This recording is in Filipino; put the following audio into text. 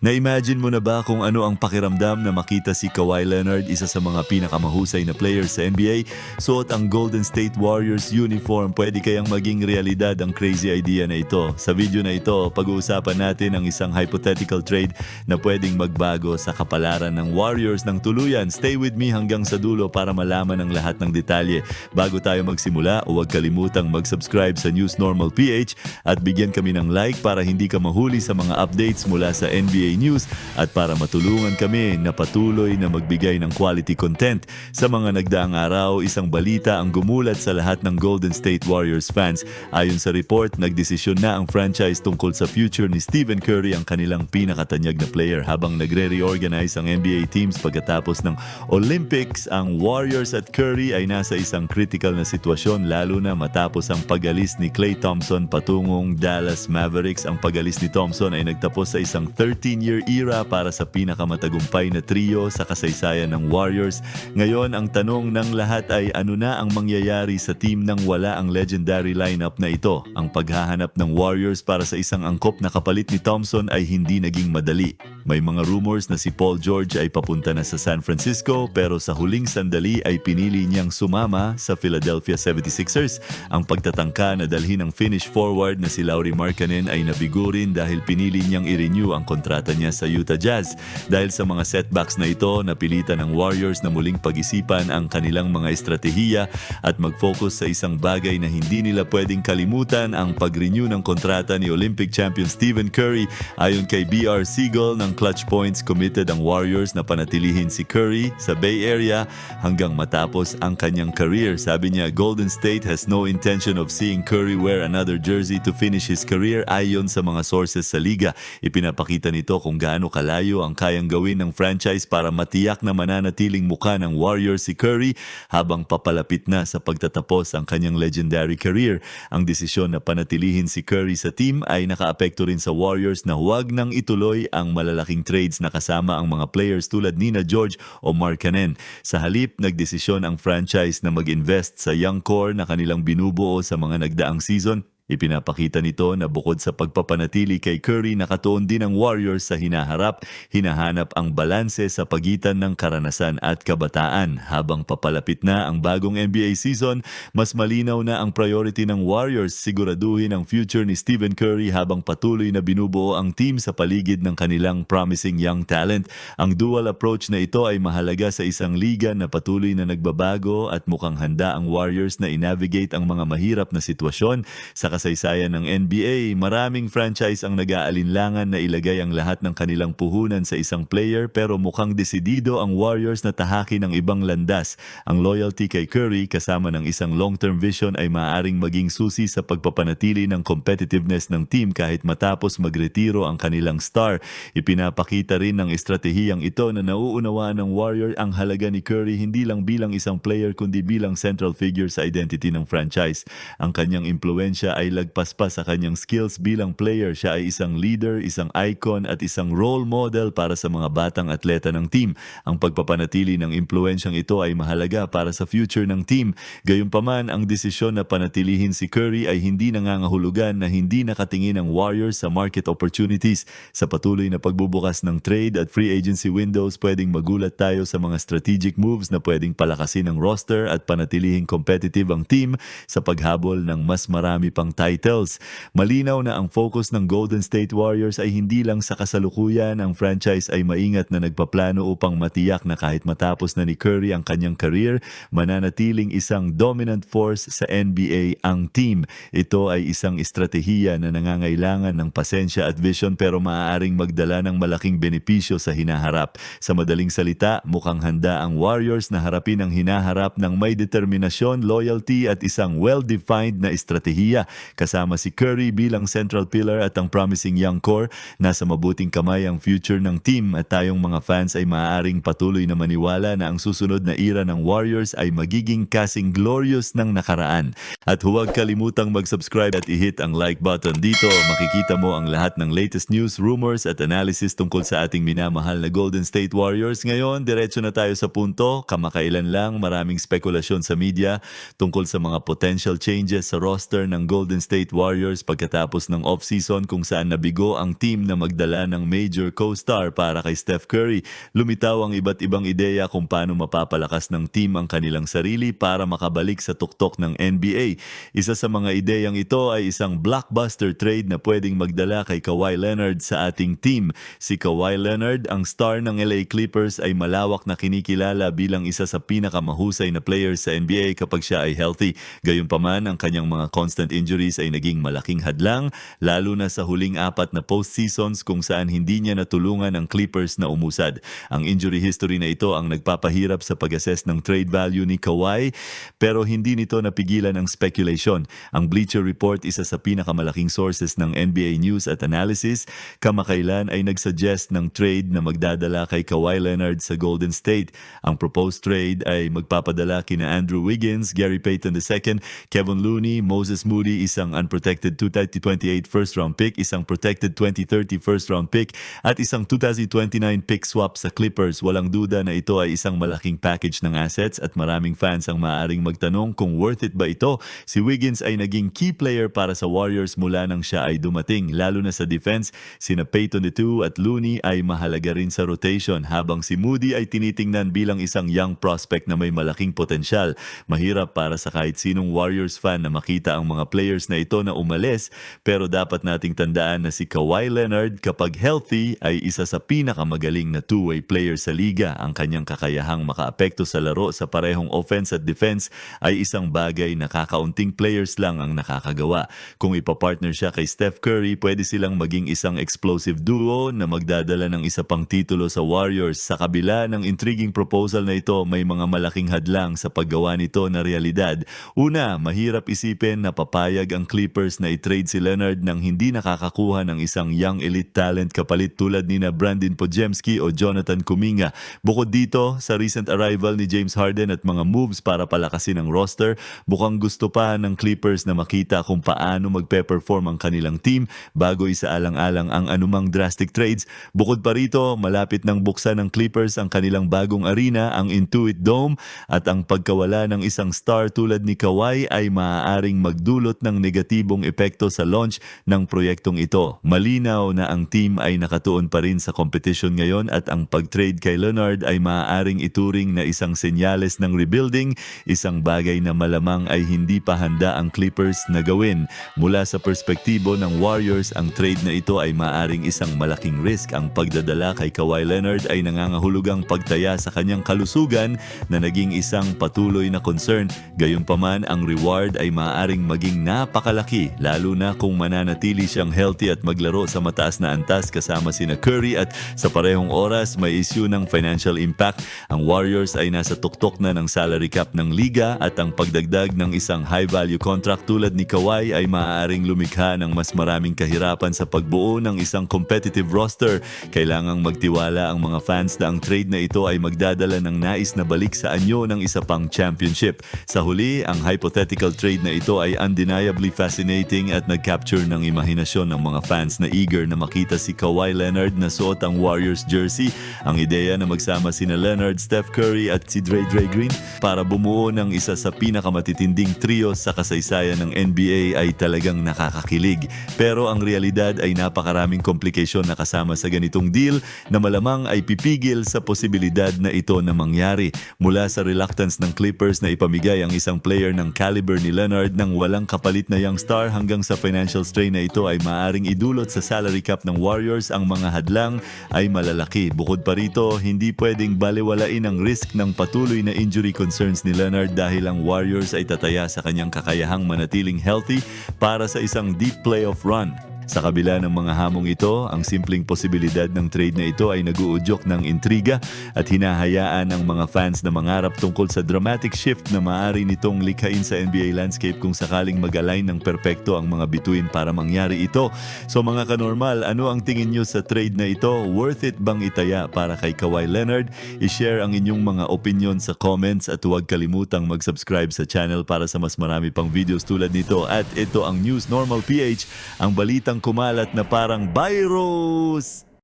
Na-imagine mo na ba kung ano ang pakiramdam na makita si Kawhi Leonard, isa sa mga pinakamahusay na players sa NBA, suot ang Golden State Warriors uniform? Pwede kayang maging realidad ang crazy idea na ito? Sa video na ito, pag-uusapan natin ang isang hypothetical trade na pwedeng magbago sa kapalaran ng Warriors ng tuluyan. Stay with me hanggang sa dulo para malaman ang lahat ng detalye. Bago tayo magsimula, huwag kalimutang mag-subscribe sa News Normal PH at bigyan kami ng like para hindi ka mahuli sa mga updates mula sa NBA News at para matulungan kami na patuloy na magbigay ng quality content. Sa mga nagdaang araw, isang balita ang gumulat sa lahat ng Golden State Warriors fans. Ayon sa report, nagdesisyon na ang franchise tungkol sa future ni Stephen Curry, ang kanilang pinakatanyag na player. Habang nagre-reorganize ang NBA teams pagkatapos ng Olympics, ang Warriors at Curry ay nasa isang critical na sitwasyon, lalo na matapos ang pag-alis ni Klay Thompson patungong Dallas Mavericks. Ang pag-alis ni Thompson ay nagtapos sa isang 13-year era para sa pinakamatagumpay na trio sa kasaysayan ng Warriors. Ngayon, ang tanong ng lahat ay ano na ang mangyayari sa team nang wala ang legendary lineup na ito? Ang paghahanap ng Warriors para sa isang angkop na kapalit ni Thompson ay hindi naging madali. May mga rumors na si Paul George ay papunta na sa San Francisco, pero sa huling sandali ay pinili niyang sumama sa Philadelphia 76ers. Ang pagtatangka na dalhin ang Finnish forward na si Lauri Markkanen ay nabigo rin dahil pinili niyang i-renew ang kontrata niya sa Utah Jazz. Dahil sa mga setbacks na ito, napilitan ng Warriors na muling pag-isipan ang kanilang mga estratehiya at mag-focus sa isang bagay na hindi nila pwedeng kalimutan, ang pag-renew ng kontrata ni Olympic champion Stephen Curry. Ayon kay BR Siegel ng Clutch Points, committed ang Warriors na panatilihin si Curry sa Bay Area hanggang matapos ang kanyang career. Sabi niya, Golden State has no intention of seeing Curry wear another jersey to finish his career. Ayon sa mga sources sa liga, ipinapakita nito kung gaano kalayo ang kayang gawin ng franchise para matiyak na mananatiling mukha ng Warriors si Curry habang papalapit na sa pagtatapos ang kanyang legendary career. Ang desisyon na panatilihin si Curry sa team ay nakaapekto rin sa Warriors na huwag nang ituloy ang malalaking trades na kasama ang mga players tulad ni George o Markkanen. Sa halip, nagdesisyon ang franchise na mag-invest sa young core na kanilang binubuo sa mga nagdaang season. Ipinapakita nito na bukod sa pagpapanatili kay Curry, nakatuon din ang Warriors sa hinaharap. Hinahanap ang balanse sa pagitan ng karanasan at kabataan. Habang papalapit na ang bagong NBA season, mas malinaw na ang priority ng Warriors: siguraduhin ang future ni Stephen Curry habang patuloy na binubuo ang team sa paligid ng kanilang promising young talent. Ang dual approach na ito ay mahalaga sa isang liga na patuloy na nagbabago at mukhang handa ang Warriors na i-navigate ang mga mahirap na sitwasyon. Sa kasaysayan ng NBA, maraming franchise ang nag-aalinlangan na ilagay ang lahat ng kanilang puhunan sa isang player, pero mukhang desidido ang Warriors na tahakin ang ibang landas. Ang loyalty kay Curry kasama ng isang long-term vision ay maaaring maging susi sa pagpapanatili ng competitiveness ng team kahit matapos magretiro ang kanilang star. Ipinapakita rin ng estratehiyang ito na nauunawaan ng Warrior ang halaga ni Curry hindi lang bilang isang player kundi bilang central figure sa identity ng franchise. Ang kanyang impluensya ay lagpas pa sa kanyang skills bilang player. Siya ay isang leader, isang icon at isang role model para sa mga batang atleta ng team. Ang pagpapanatili ng impluensyang ito ay mahalaga para sa future ng team. Gayunpaman, ang desisyon na panatilihin si Curry ay hindi nangangahulugan na hindi nakatingin ang Warriors sa market opportunities. Sa patuloy na pagbubukas ng trade at free agency windows, pwedeng magulat tayo sa mga strategic moves na pwedeng palakasin ang roster at panatilihing competitive ang team sa paghabol ng mas marami pang titles. Malinaw na ang focus ng Golden State Warriors ay hindi lang sa kasalukuyan. Ang franchise ay maingat na nagpaplano upang matiyak na kahit matapos na ni Curry ang kanyang career, mananatiling isang dominant force sa NBA ang team. Ito ay isang estratehiya na nangangailangan ng pasensya at vision, pero maaaring magdala ng malaking benepisyo sa hinaharap. Sa madaling salita, mukhang handa ang Warriors na harapin ang hinaharap ng may determinasyon, loyalty at isang well-defined na estratehiya. Kasama si Curry bilang central pillar at ang promising young core, nasa mabuting kamay ang future ng team, at tayong mga fans ay maaaring patuloy na maniwala na ang susunod na era ng Warriors ay magiging kasing glorious ng nakaraan. At huwag kalimutang mag-subscribe at i-hit ang like button. Dito makikita mo ang lahat ng latest news, rumors at analysis tungkol sa ating minamahal na Golden State Warriors. Ngayon, diretso na tayo sa punto. Kamakailan lang, maraming spekulasyon sa media tungkol sa mga potential changes sa roster ng Golden Golden State Warriors pagkatapos ng off-season kung saan nabigo ang team na magdala ng major co-star para kay Steph Curry. Lumitaw ang iba't ibang ideya kung paano mapapalakas ng team ang kanilang sarili para makabalik sa tuktok ng NBA. Isa sa mga ideyang ito ay isang blockbuster trade na pwedeng magdala kay Kawhi Leonard sa ating team. Si Kawhi Leonard, ang star ng LA Clippers, ay malawak na kinikilala bilang isa sa pinakamahusay na player sa NBA kapag siya ay healthy. Gayunpaman, ang kanyang mga constant injuries ay naging malaking hadlang, lalo na sa huling 4 na postseasons kung saan hindi niya natulungan ang Clippers na umusad. Ang injury history na ito ang nagpapahirap sa pag-assess ng trade value ni Kawhi, pero hindi nito napigilan ang speculation. Ang Bleacher Report, isa sa pinakamalaking sources ng NBA news at analysis, kamakailan ay nagsuggest ng trade na magdadala kay Kawhi Leonard sa Golden State. Ang proposed trade ay magpapadala kina Andrew Wiggins, Gary Payton II, Kevin Looney, Moses Moody, isang unprotected 2028 first-round pick, isang protected 2030 first-round pick, at isang 2029 pick swap sa Clippers. Walang duda na ito ay isang malaking package ng assets at maraming fans ang maaaring magtanong kung worth it ba ito. Si Wiggins ay naging key player para sa Warriors mula nang siya ay dumating, lalo na sa defense. Sina Payton II at Looney ay mahalaga rin sa rotation, habang si Moody ay tinitingnan bilang isang young prospect na may malaking potensyal. Mahirap para sa kahit sinong Warriors fan na makita ang mga players na ito na umalis, pero dapat nating tandaan na si Kawhi Leonard kapag healthy ay isa sa pinakamagaling na two-way player sa liga. Ang kanyang kakayahang makaapekto sa laro sa parehong offense at defense ay isang bagay na kakaunting players lang ang nakakagawa. Kung ipapartner siya kay Steph Curry, pwede silang maging isang explosive duo na magdadala ng isa pang titulo sa Warriors. Sa kabila ng intriguing proposal na ito, may mga malaking hadlang sa paggawa nito na realidad. Una, mahirap isipin na papayag ang Clippers na i-trade si Leonard nang hindi nakakakuha ng isang young elite talent kapalit tulad ni na Brandon Podziemski o Jonathan Kuminga. Bukod dito, sa recent arrival ni James Harden at mga moves para palakasin ang roster, bukang gusto pa ng Clippers na makita kung paano magpe-perform ang kanilang team bago isaalang-alang ang anumang drastic trades. Bukod pa rito, malapit nang buksan ng Clippers ang kanilang bagong arena, ang Intuit Dome, at ang pagkawala ng isang star tulad ni Kawhi ay maaaring magdulot ng negatibong epekto sa launch ng proyektong ito. Malinaw na ang team ay nakatuon pa rin sa competition ngayon at ang pag-trade kay Leonard ay maaaring ituring na isang senyales ng rebuilding, isang bagay na malamang ay hindi pa handa ang Clippers na gawin. Mula sa perspektibo ng Warriors, ang trade na ito ay maaaring isang malaking risk. Ang pagdadala kay Kawhi Leonard ay nangangahulugang pagtaya sa kanyang kalusugan na naging isang patuloy na concern. Gayunpaman, ang reward ay maaaring maging napakalaki, lalo na kung mananatili siyang healthy at maglaro sa mataas na antas kasama sina Curry, at sa parehong oras may issue ng financial impact. Ang Warriors ay nasa tuktok na ng salary cap ng liga at ang pagdagdag ng isang high-value contract tulad ni Kawhi ay maaaring lumikha ng mas maraming kahirapan sa pagbuo ng isang competitive roster. Kailangang magtiwala ang mga fans na ang trade na ito ay magdadala ng nais na balik sa anyo ng isa pang championship. Sa huli, ang hypothetical trade na ito ay undeniably fascinating at nag-capture ng imahinasyon ng mga fans na eager na makita si Kawhi Leonard na suot ang Warriors jersey. Ang ideya na magsama sina Leonard, Steph Curry at si Dre Green para bumuo ng isa sa pinakamatitinding trio sa kasaysayan ng NBA ay talagang nakakakilig. Pero ang realidad ay napakaraming komplikasyon na kasama sa ganitong deal na malamang ay pipigil sa posibilidad na ito na mangyari. Mula sa reluctance ng Clippers na ipamigay ang isang player ng caliber ni Leonard ng walang kapalit na young star hanggang sa financial strain na ito ay maaaring idulot sa salary cap ng Warriors, ang mga hadlang ay malalaki. Bukod pa rito, hindi pwedeng balewalain ang risk ng patuloy na injury concerns ni Leonard dahil ang Warriors ay tataya sa kanyang kakayahang manatiling healthy para sa isang deep playoff run. Sa kabila ng mga hamong ito, ang simpleng posibilidad ng trade na ito ay nag-uudyok ng intriga at hinahayaan ang mga fans na mangarap tungkol sa dramatic shift na maaari nitong likhain sa NBA landscape kung sakaling mag-align ng perpekto ang mga bituin para mangyari ito. So mga kanormal, ano ang tingin nyo sa trade na ito? Worth it bang itaya para kay Kawhi Leonard? I-share ang inyong mga opinion sa comments at huwag kalimutang mag-subscribe sa channel para sa mas marami pang videos tulad nito. At ito ang News Normal PH, ang balitang kumalat na parang virus!